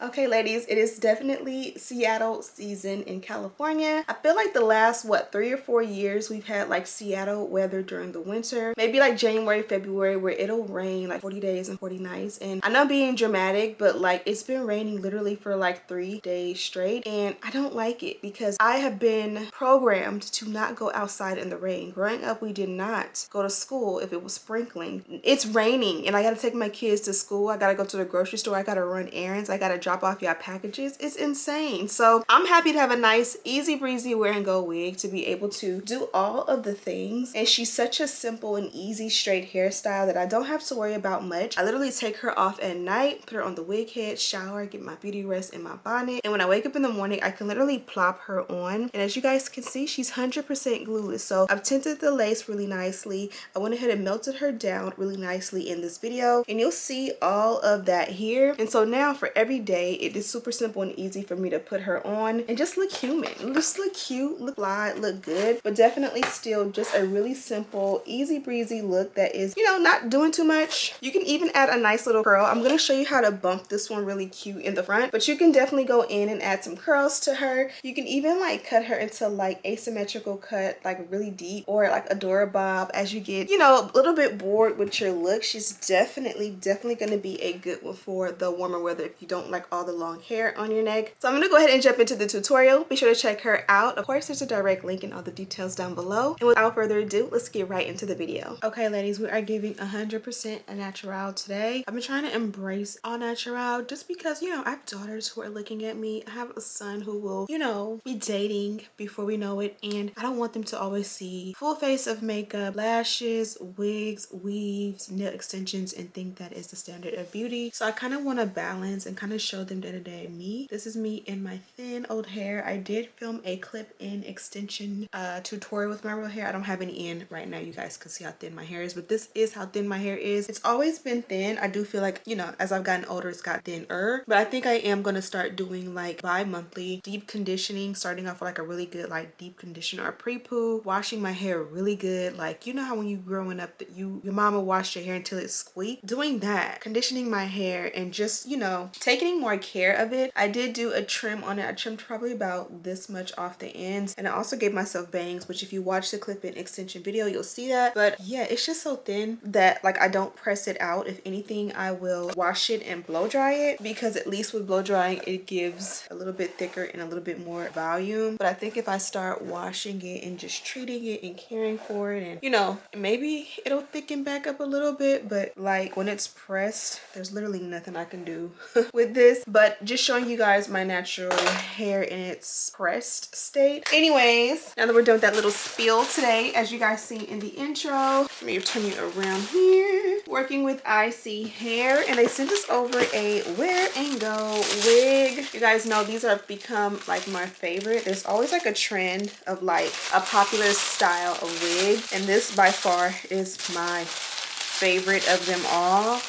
Okay, ladies, it is definitely Seattle season in California. I feel like the last, 3 or 4 years we've had like Seattle weather during the winter. Maybe like January, February, where it'll rain like 40 days and 40 nights. And I know I'm being dramatic, but like it's been raining literally for like 3 days straight. And I don't like it because I have been programmed to not go outside in the rain. Growing up, we did not go to school if it was sprinkling. It's raining and I gotta take my kids to school. I gotta go to the grocery store. I gotta run errands. I gotta drop off your packages. It's insane. So I'm happy to have a nice easy breezy wear and go wig to be able to do all of the things. And she's such a simple and easy straight hairstyle that I don't have to worry about much. I literally take her off at night, put her on the wig head, shower, get my beauty rest in my bonnet, and when I wake up in the morning I can literally plop her on. And as you guys can see, she's 100% glueless. So I've tinted the lace really nicely. I went ahead and melted her down really nicely in this video, and you'll see all of that here. And so now for every day, it is super simple and easy for me to put her on and just look human, just look cute, look fly, look good, but definitely still just a really simple, easy breezy look that is, you know, not doing too much. You can even add a nice little curl. I'm going to show you how to bump this one really cute in the front, but you can definitely go in and add some curls to her. You can even like cut her into like asymmetrical cut, like really deep, or like a Dora bob as you get, you know, a little bit bored with your look. She's definitely going to be a good one for the warmer weather if you don't like all the long hair on your neck. So I'm going to go ahead and jump into the tutorial. Be sure to check her out. Of course, there's a direct link and all the details down below. And without further ado, let's get right into the video. Okay, ladies, we are giving 100% a natural today. I've been trying to embrace all natural just because, you know, I have daughters who are looking at me. I have a son who will, you know, be dating before we know it, and I don't want them to always see full face of makeup, lashes, wigs, weaves, nail extensions, and think that is the standard of beauty. So I kind of want to balance and kind of show them day-to-day me. This is me in my thin old hair. I did film a clip-in extension tutorial with my real hair. I don't have any in right now. You guys can see how thin my hair is, but this is how thin my hair is. It's always been thin. I do feel like, you know, as I've gotten older, it's got thinner, but I think I am going to start doing like bi-monthly deep conditioning, starting off with like a really good like deep conditioner or pre-poo, washing my hair really good. Like, you know how when you growing up that your mama washed your hair until it squeaked? Doing that, conditioning my hair, and just, you know, taking more care of it. I did do a trim on it. I trimmed probably about this much off the ends, and I also gave myself bangs, which if you watch the clip-in extension video, you'll see that. But yeah, it's just so thin that like I don't press it out. If anything, I will wash it and blow dry it, because at least with blow drying it gives a little bit thicker and a little bit more volume. But I think if I start washing it and just treating it and caring for it, and you know, maybe it'll thicken back up a little bit, but like when it's pressed, there's literally nothing I can do with this. But just showing you guys my natural hair in its pressed state. Anyways, now that we're done with that little spiel today, as you guys see in the intro, let me turn you around here, working with iSee hair, and they sent us over a wear and go wig. You guys know these are become like my favorite. There's always like a trend of like a popular style of wig, and this by far is my favorite of them all.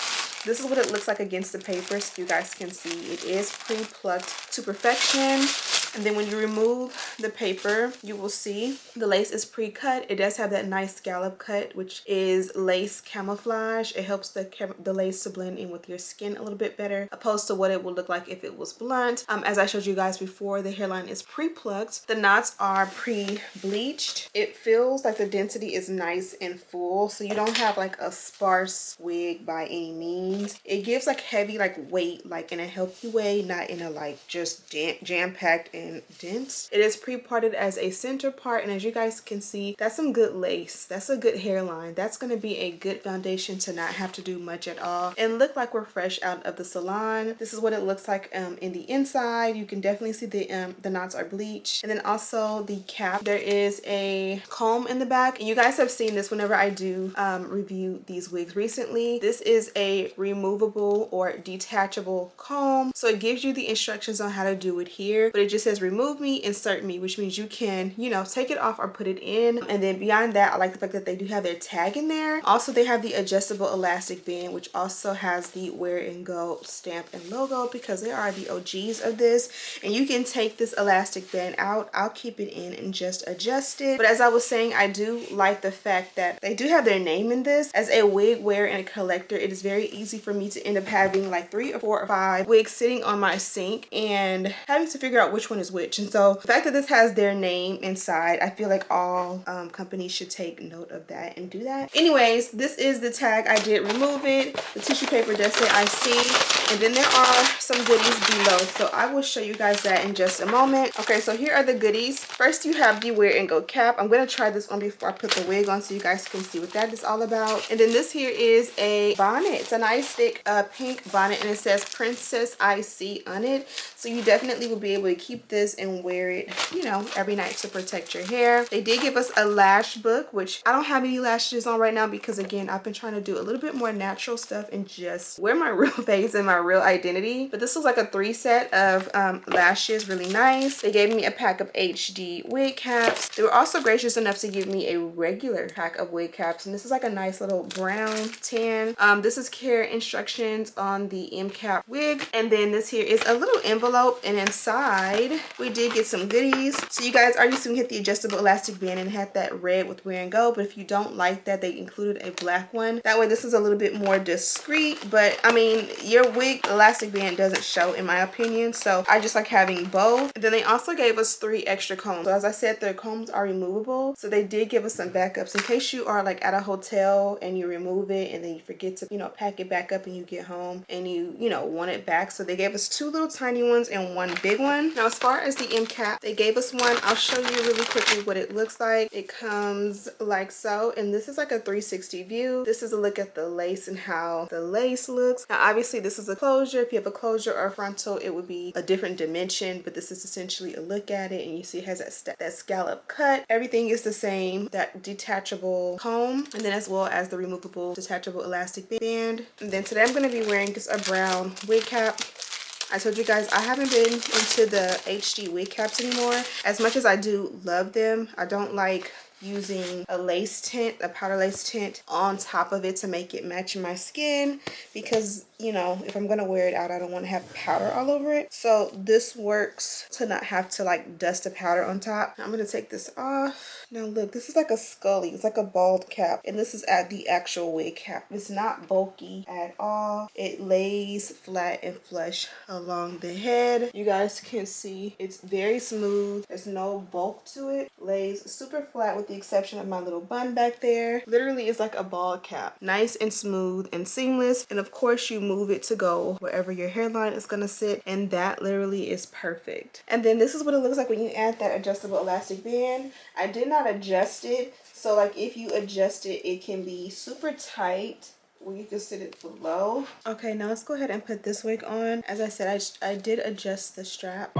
This is what it looks like against the paper, so you guys can see it is pre-plucked to perfection. And then when you remove the paper, you will see the lace is pre-cut. It does have that nice scallop cut, which is lace camouflage. It helps the lace to blend in with your skin a little bit better, opposed to what it would look like if it was blunt. As I showed you guys before, the hairline is pre-plucked. The knots are pre-bleached. It feels like the density is nice and full, so you don't have like a sparse wig by any means. It gives like heavy like weight, like in a healthy way, not in a like just jam-packed and dense. It is pre-parted as a center part, and as you guys can see, that's some good lace. That's a good hairline. That's going to be a good foundation to not have to do much at all and look like we're fresh out of the salon. This is what it looks like in the inside. You can definitely see the knots are bleached, and then also the cap, there is a comb in the back, and you guys have seen this whenever I do review these wigs recently. This is a removable or detachable comb, so it gives you the instructions on how to do it here, but it just says remove me, insert me, which means you can, you know, take it off or put it in. And then beyond that, I like the fact that they do have their tag in there. Also, they have the adjustable elastic band, which also has the wear and go stamp and logo, because they are the OGs of this. And you can take this elastic band out. I'll keep it in and just adjust it. But as I was saying, I do like the fact that they do have their name in this. As a wig wearer and a collector, it is very easy for me to end up having like 3 or 4 or 5 wigs sitting on my sink and having to figure out which one is which. And so the fact that this has their name inside, I feel like all companies should take note of that and do that. Anyways, this is the tag. I did remove it. The tissue paper does say iSee, and then there are some goodies below, so I will show you guys that in just a moment. Okay, so here are the goodies. First, you have the wear and go cap. I'm going to try this on before I put the wig on so you guys can see what that is all about. And then this here is a bonnet. It's a nice thick pink bonnet, and it says Princess iSee on it, so you definitely will be able to keep this and wear it, you know, every night to protect your hair. They did give us a lash book, which I don't have any lashes on right now because, again, I've been trying to do a little bit more natural stuff and just wear my real face and my real identity. But this was like a 3 set of lashes, really nice. They gave me a pack of HD wig caps. They were also gracious enough to give me a regular pack of wig caps, and this is like a nice little brown tan. This is care instructions on the M cap wig, and then this here is a little envelope, and inside we did get some goodies. So you guys already seen we hit the adjustable elastic band and had that red with wear and go, but if you don't like that, they included a black one. That way this is a little bit more discreet, but I mean, your wig elastic band doesn't show in my opinion, so I just like having both. And then they also gave us 3 extra combs. So as I said, their combs are removable, so they did give us some backups in case you are like at a hotel and you remove it and then you forget to, you know, pack it back up and you get home and you know, want it back. So they gave us 2 little tiny ones and 1 big one. Now as far as the M cap, they gave us one. I'll show you really quickly what it looks like. It comes like so, and this is like a 360 view. This is a look at the lace and how the lace looks. Now obviously this is a closure. If you have a closure or a frontal, it would be a different dimension, but this is essentially a look at it, and you see it has that scallop cut. Everything is the same. That detachable comb, and then as well as the removable detachable elastic band. And then today I'm going to be wearing just a brown wig cap. I told you guys I haven't been into the HD wig caps anymore. As much as I do love them, I don't like using a lace tint, a powder lace tint on top of it to make it match my skin, because, you know, if I'm gonna wear it out, I don't want to have powder all over it. So this works to not have to like dust the powder on top. I'm gonna take this off. Now look, this is like a scully. It's like a bald cap, and this is at the actual wig cap. It's not bulky at all. It lays flat and flush along the head. You guys can see it's very smooth. There's no bulk to it. Lays super flat with the exception of my little bun back there. Literally is like a bald cap. Nice and smooth and seamless. And of course you move it to go wherever your hairline is gonna sit, and that literally is perfect. And then this is what it looks like when you add that adjustable elastic band. I did not adjust it, so like if you adjust it, it can be super tight where you can sit it below. Okay, now let's go ahead and put this wig on. As I said, I did adjust the strap.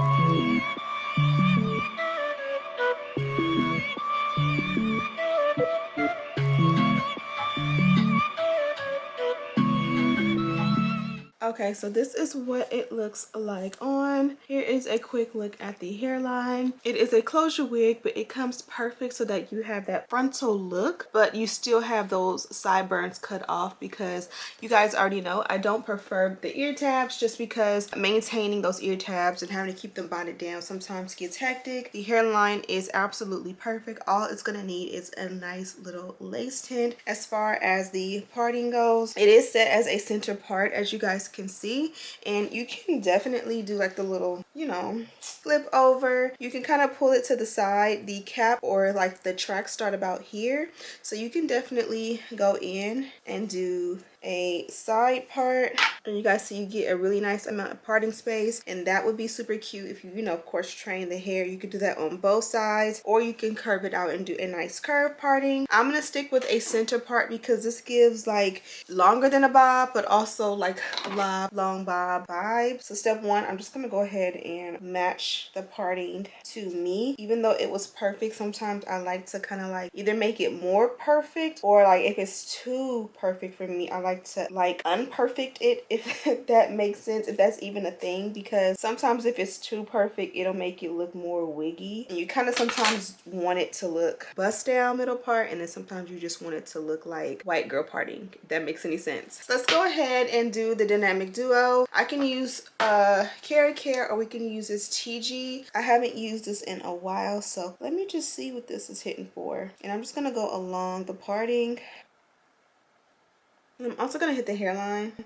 Okay, so this is what it looks like on. Here is a quick look at the hairline. It is a closure wig, but it comes perfect so that you have that frontal look, but you still have those sideburns cut off, because you guys already know I don't prefer the ear tabs, just because maintaining those ear tabs and having to keep them bonded down sometimes gets hectic. The hairline is absolutely perfect. All it's gonna need is a nice little lace tint. As far as the parting goes, it is set as a center part, as you guys can see, and you can definitely do like the little, you know, flip over. You can kind of pull it to the side. The cap or like the tracks start about here, so you can definitely go in and do a side part, and you guys see you get a really nice amount of parting space, and that would be super cute if you know, of course, train the hair. You could do that on both sides, or you can curve it out and do a nice curve parting. I'm gonna stick with a center part because this gives like longer than a bob, but also like a long bob vibe. So step one, I'm just gonna go ahead and match match the parting to me. Even though it was perfect, sometimes I like to kind of like either make it more perfect, or like if it's too perfect for me, I like to like unperfect it, if that makes sense, if that's even a thing, because sometimes if it's too perfect, it'll make it look more wiggy, and you kind of sometimes want it to look bust down middle part, and then sometimes you just want it to look like white girl parting, if that makes any sense. So let's go ahead and do the dynamic duo. I can use Carry Care, or we can use this TG. I haven't used this in a while, so let me just see what this is hitting for. And I'm just gonna go along the parting. And I'm also gonna hit the hairline. You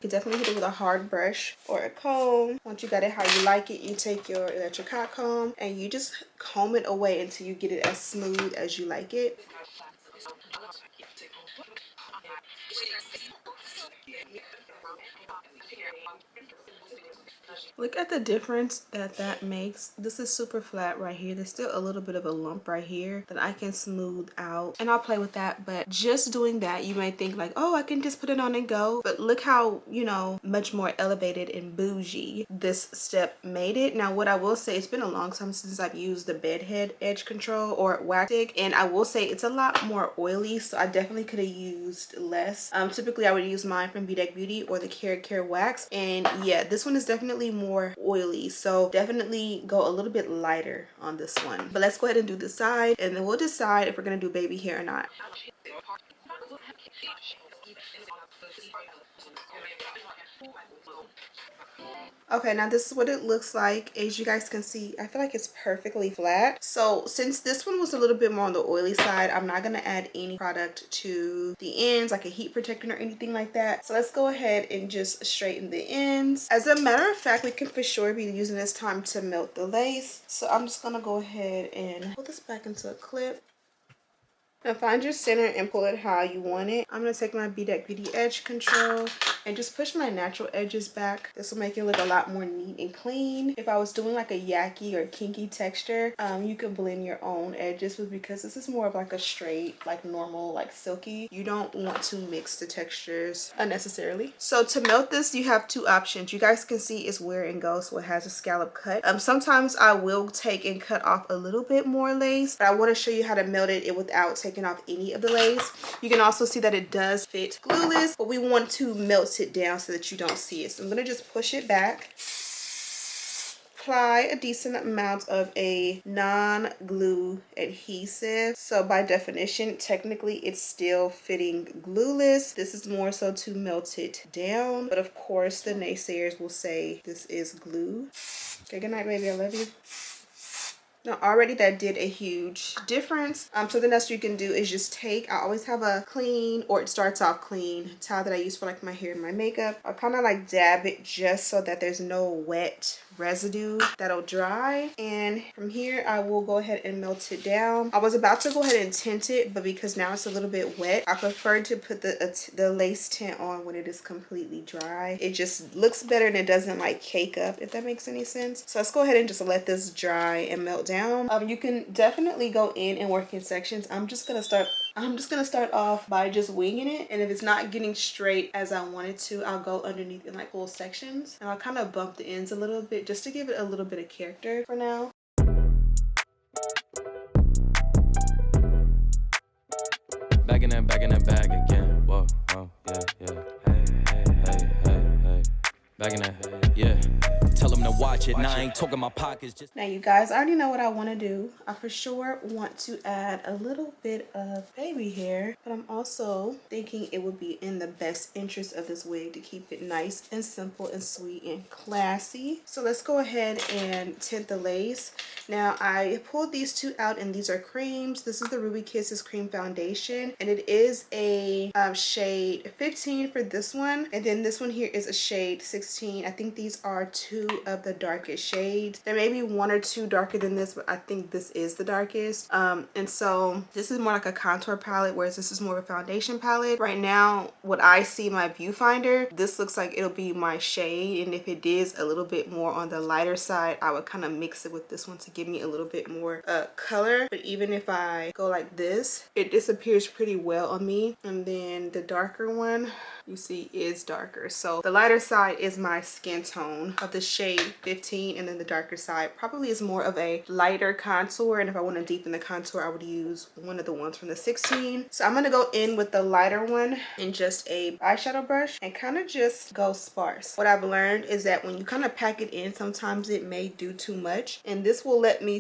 can definitely hit it with a hard brush or a comb. Once you got it how you like it, you take your electric hot comb and you just comb it away until you get it as smooth as you like it. Look at the difference that makes. This is super flat right here. There's still a little bit of a lump right here that I can smooth out, and I'll play with that. But just doing that, you may think like, oh, I can just put it on and go. But look how, you know, much more elevated and bougie this step made it. Now, what I will say, it's been a long time since I've used the bed head edge control or wax stick, and I will say it's a lot more oily, so I definitely could have used less. Typically I would use mine from Bedeck Beauty or the Care wax, and yeah, this one is definitely more oily, so definitely go a little bit lighter on this one. But let's go ahead and do the side, and then we'll decide if we're gonna do baby hair or not. Okay, now this is what it looks like. As you guys can see, I feel like it's perfectly flat. So since this one was a little bit more on the oily side, I'm not gonna add any product to the ends, like a heat protectant or anything like that. So let's go ahead and just straighten the ends. As a matter of fact, we can for sure be using this time to melt the lace. So I'm just gonna go ahead and pull this back into a clip. Now find your center and pull it how you want it. I'm going to take my Bedeck Beauty Edge Control and just push my natural edges back. This will make it look a lot more neat and clean. If I was doing like a yucky or kinky texture, you could blend your own edges, but because this is more of like a straight, like normal, like silky, you don't want to mix the textures unnecessarily. So to melt this, you have two options. You guys can see it's wear and go, so it has a scallop cut. Sometimes I will take and cut off a little bit more lace, but I want to show you how to melt it without taking off any of the lace. You can also see that it does fit glueless, but we want to melt it down so that you don't see it. So I'm going to just push it back. Apply a decent amount of a non-glue adhesive. So by definition, technically it's still fitting glueless. This is more so to melt it down, but of course the naysayers will say this is glue. Okay, good night, baby. I love you. Now already that did a huge difference. So the next you can do is just take, I always have a clean, or it starts off clean, towel that I use for like my hair and my makeup. I'll kind of like dab it just so that there's no wet residue that'll dry, and from here I will go ahead and melt it down. I was about to go ahead and tint it, but because now it's a little bit wet, I prefer to put the lace tint on when it is completely dry. It just looks better and it doesn't like cake up, if that makes any sense. So let's go ahead and just let this dry and melt down. You can definitely go in and work in sections. I'm just gonna start off by just winging it, and if it's not getting straight as I want it to, I'll go underneath in like full sections, and I'll kind of bump the ends a little bit just to give it a little bit of character for now. Back in that bag again. Whoa, whoa, yeah, yeah. Hey, hey, hey, hey, hey. Back in that, yeah. Tell them to watch it. Now I ain't talking my pockets. Just now you guys already know what I want to do. I for sure want to add a little bit of baby hair, but I'm also thinking it would be in the best interest of this wig to keep it nice and simple and sweet and classy. So let's go ahead and tint the lace. Now I pulled these two out, and these are creams. This is the Ruby Kisses cream foundation, and it is a shade 15 for this one, and then this one here is a shade 16. I think these are two of the darkest shades. There may be one or two darker than this, but I think this is the darkest. And so this is more like a contour palette, whereas this is more of a foundation palette. Right now, what I see in my viewfinder, this looks like it'll be my shade, and if it is a little bit more on the lighter side, I would kind of mix it with this one to give me a little bit more color. But even if I go like this, it disappears pretty well on me. And then the darker one, you see is darker. So the lighter side is my skin tone of the shade 15, and then the darker side probably is more of a lighter contour, and if I want to deepen the contour I would use one of the ones from the 16. So I'm going to go in with the lighter one in just a eyeshadow brush and kind of just go sparse. What I've learned is that when you kind of pack it in, sometimes it may do too much, and this will let me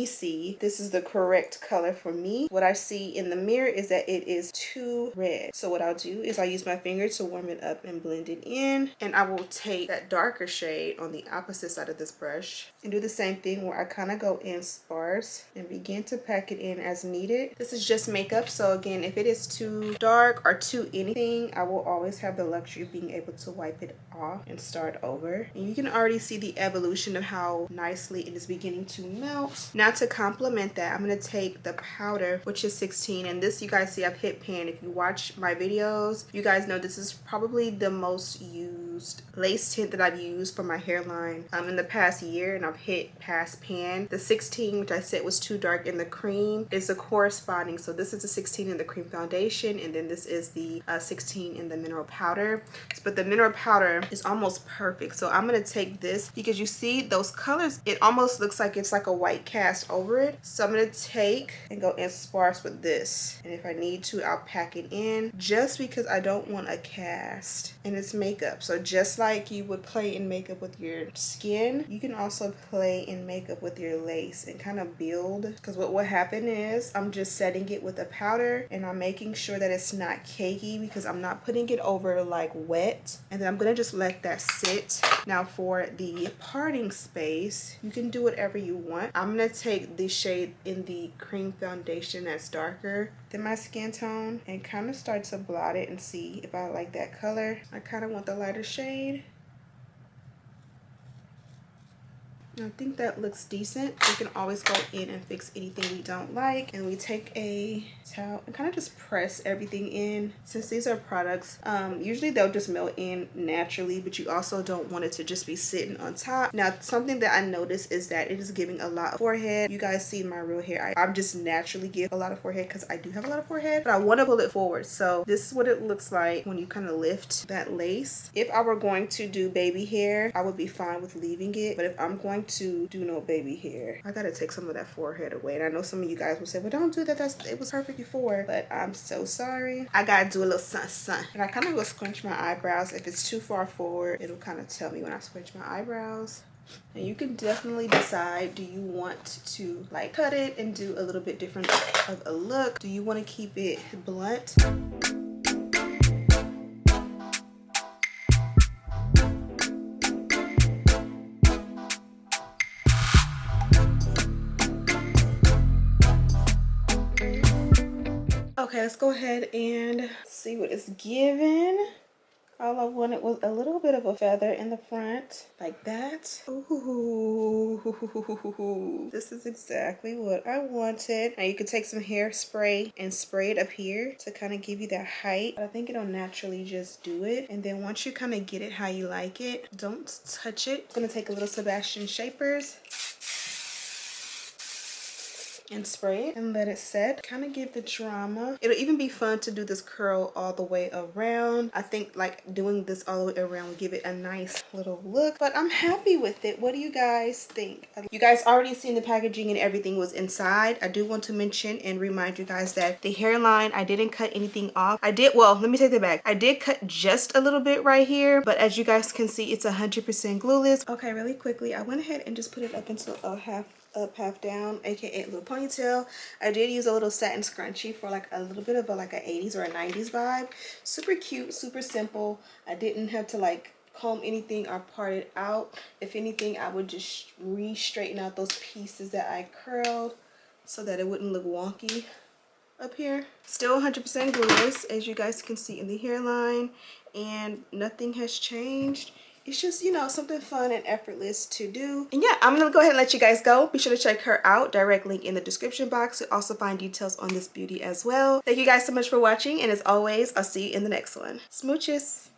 see this is the correct color for me. What I see in the mirror is that it is too red. So what I'll do is I'll use my finger to warm it up and blend it in, and I will take that darker shade on the opposite side of this brush and do the same thing where I kind of go in sparse and begin to pack it in as needed. This is just makeup, so again, if it is too dark or too anything, I will always have the luxury of being able to wipe it off and start over. And you can already see the evolution of how nicely it is beginning to melt. Now to complement that, I'm going to take the powder, which is 16, and this, you guys see I've hit pan. If you watch my videos, you guys know this is probably the most used lace tint that I've used for my hairline in the past year, and I've hit past pan. The 16, which I said was too dark, in the cream is the corresponding. So this is the 16 in the cream foundation, and then this is the 16 in the mineral powder. But the mineral powder is almost perfect. So I'm going to take this, because you see those colors, it almost looks like it's like a white cast over it. So I'm going to take and go in sparse with this, and if I need to, I'll pack it in, just because I don't want a cast. And it's makeup, so just like you would play in makeup with your skin, you can also play in makeup with your lace and kind of build, because what will happen is I'm just setting it with a powder and I'm making sure that it's not cakey, because I'm not putting it over like wet, and then I'm gonna just let that sit. Now for the parting space, you can do whatever you want. I'm gonna take the shade in the cream foundation that's darker than my skin tone and kind of start to blot it and see if I like that color. I kind of want the lighter shade. I think that looks decent. We can always go in and fix anything we don't like, and we take a towel and kind of just press everything in. Since these are products, usually they'll just melt in naturally, but you also don't want it to just be sitting on top. Now something that I noticed is that it is giving a lot of forehead. You guys see my real hair, I just naturally give a lot of forehead because I do have a lot of forehead, but I want to pull it forward. So this is what it looks like when you kind of lift that lace. If I were going to do baby hair, I would be fine with leaving it, but if I'm going to do no baby hair, I gotta take some of that forehead away. And I know some of you guys will say, well, don't do that, it was perfect before, but I'm so sorry. I gotta do a little sun. And I kind of go scrunch my eyebrows. If it's too far forward, it'll kind of tell me when I scrunch my eyebrows. And you can definitely decide, do you want to like cut it and do a little bit different of a look? Do you want to keep it blunt? Okay, let's go ahead and see what it's given. All I wanted was a little bit of a feather in the front, like that. Ooh, this is exactly what I wanted. Now you could take some hairspray and spray it up here to kind of give you that height. I think it'll naturally just do it. And then once you kind of get it how you like it, don't touch it. I'm gonna take a little Sebastian Shapers and spray it and let it set. Kind of give the drama. It'll even be fun to do this curl all the way around. I think like doing this all the way around will give it a nice little look, but I'm happy with it. What do you guys think? You guys already seen the packaging and everything was inside. I do want to mention and remind you guys that the hairline, I didn't cut anything off. Well, let me take that back. I did cut just a little bit right here, but as you guys can see, it's 100% glueless. Okay, really quickly, I went ahead and just put it up into a half up, half down, aka a little ponytail. I did use a little satin scrunchie for like a little bit of a like a 80s or a 90s vibe. Super cute, super simple. I didn't have to like comb anything or part it out. If anything, I would just re-straighten out those pieces that I curled so that it wouldn't look wonky up here. Still 100% glueless, as you guys can see in the hairline, and nothing has changed. It's just, you know, something fun and effortless to do. And yeah, I'm gonna go ahead and let you guys go. Be sure to check her out. Direct link in the description box. You'll also find details on this beauty as well. Thank you guys so much for watching, and as always, I'll see you in the next one. Smooches.